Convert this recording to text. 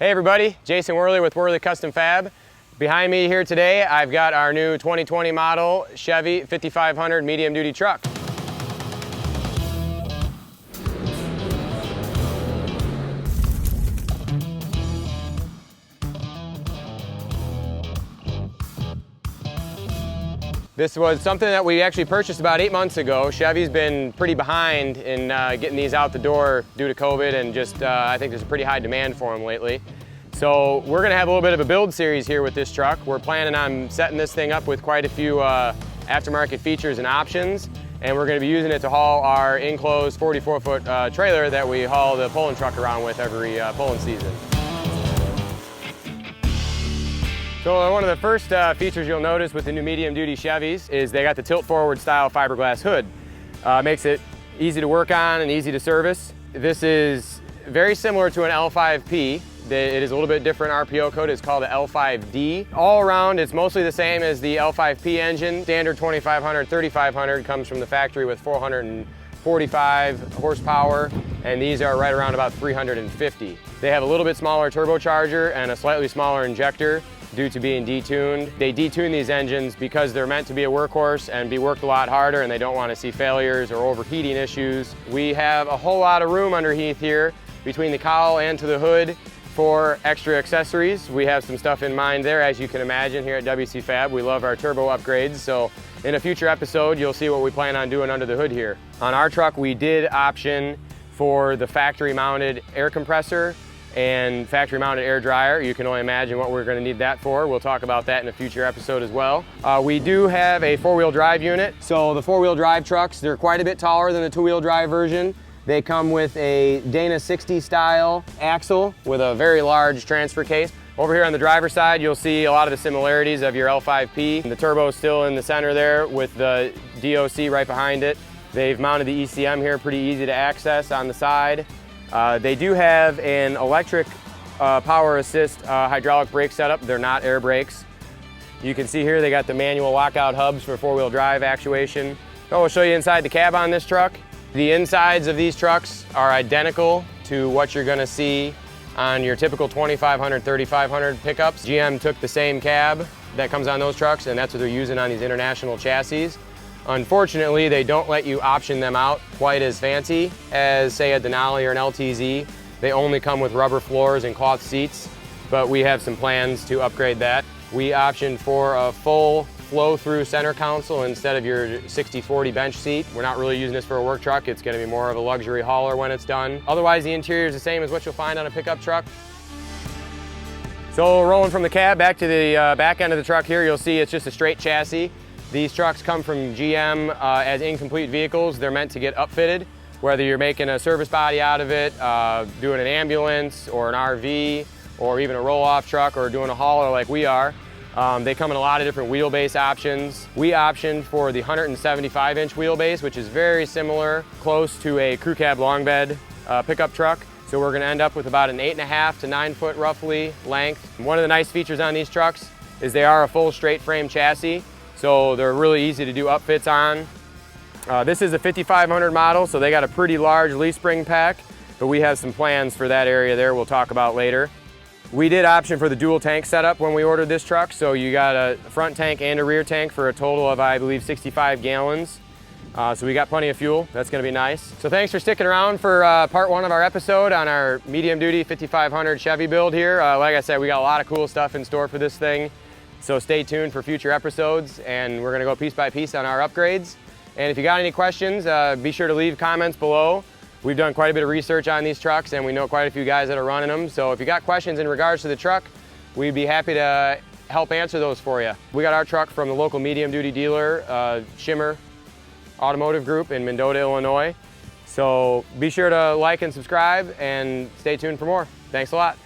Hey everybody, Jason Wehrli with Wehrli Custom Fab. Behind me here today, I've got our new 2020 model Chevy 5500 medium duty truck. This was something that we actually purchased about 8 months ago. Chevy's been pretty behind in getting these out the door due to COVID, and just I think there's a pretty high demand for them lately. So we're gonna have a little bit of a build series here with this truck. We're planning on setting this thing up with quite a few aftermarket features and options, and we're gonna be using it to haul our enclosed 44-foot trailer that we haul the pulling truck around with every pulling season. So one of the first features you'll notice with the new medium duty Chevys is they got the tilt forward style fiberglass hood. Makes it easy to work on and easy to service. This is very similar to an L5P. It is a little bit different RPO code. It's called the L5D. All around, it's mostly the same as the L5P engine. Standard 2500, 3500 comes from the factory with 445 horsepower, and these are right around about 350. They have a little bit smaller turbocharger and a slightly smaller injector due to being detuned. They detune these engines because they're meant to be a workhorse and be worked a lot harder, and they don't want to see failures or overheating issues. We have a whole lot of room underneath here between the cowl and to the hood for extra accessories. We have some stuff in mind there, as you can imagine. Here at WCFab, we love our turbo upgrades, so in a future episode, you'll see what we plan on doing under the hood here. On our truck, we did option for the factory-mounted air compressor and factory-mounted air dryer. You can only imagine what we're gonna need that for. We'll talk about that in a future episode as well. We do have a four-wheel drive unit. So the four-wheel drive trucks, they're quite a bit taller than the two-wheel drive version. They come with a Dana 60 style axle with a very large transfer case. Over here on the driver's side, you'll see a lot of the similarities of your L5P. The turbo is still in the center there with the DOC right behind it. They've mounted the ECM here, pretty easy to access on the side. They do have an electric power assist hydraulic brake setup. They're not air brakes. You can see here they got the manual lockout hubs for four-wheel drive actuation. So we'll show you inside the cab on this truck. The insides of these trucks are identical to what you're gonna see on your typical 2500, 3500 pickups. GM took the same cab that comes on those trucks, and that's what they're using on these international chassis. Unfortunately, they don't let you option them out quite as fancy as, say, a Denali or an LTZ. They only come with rubber floors and cloth seats, but we have some plans to upgrade that. We optioned for a full flow-through center console instead of your 60/40 bench seat. We're not really using this for a work truck. It's gonna be more of a luxury hauler when it's done. Otherwise, the interior is the same as what you'll find on a pickup truck. So rolling from the cab back to the back end of the truck here, you'll see it's just a straight chassis. These trucks come from GM as incomplete vehicles. They're meant to get upfitted, whether you're making a service body out of it, doing an ambulance or an RV, or even a roll-off truck, or doing a hauler like we are. They come in a lot of different wheelbase options. We optioned for the 175-inch wheelbase, which is very similar, close to a crew cab long bed pickup truck. So we're gonna end up with about an 8.5 to 9 foot roughly length. One of the nice features on these trucks is they are a full straight frame chassis, so they're really easy to do upfits on. This is a 5500 model, so they got a pretty large leaf spring pack, but we have some plans for that area there we'll talk about later. We did option for the dual tank setup when we ordered this truck, so you got a front tank and a rear tank for a total of, I believe, 65 gallons. So we got plenty of fuel. That's gonna be nice. So thanks for sticking around for part one of our episode on our medium duty 5500 Chevy build here. Like I said, we got a lot of cool stuff in store for this thing. So stay tuned for future episodes, and we're gonna go piece by piece on our upgrades. And if you got any questions, be sure to leave comments below. We've done quite a bit of research on these trucks, and we know quite a few guys that are running them. So if you got questions in regards to the truck, we'd be happy to help answer those for you. We got our truck from the local medium duty dealer, Shimmer Automotive Group in Mendota, Illinois. So be sure to like and subscribe, and stay tuned for more. Thanks a lot.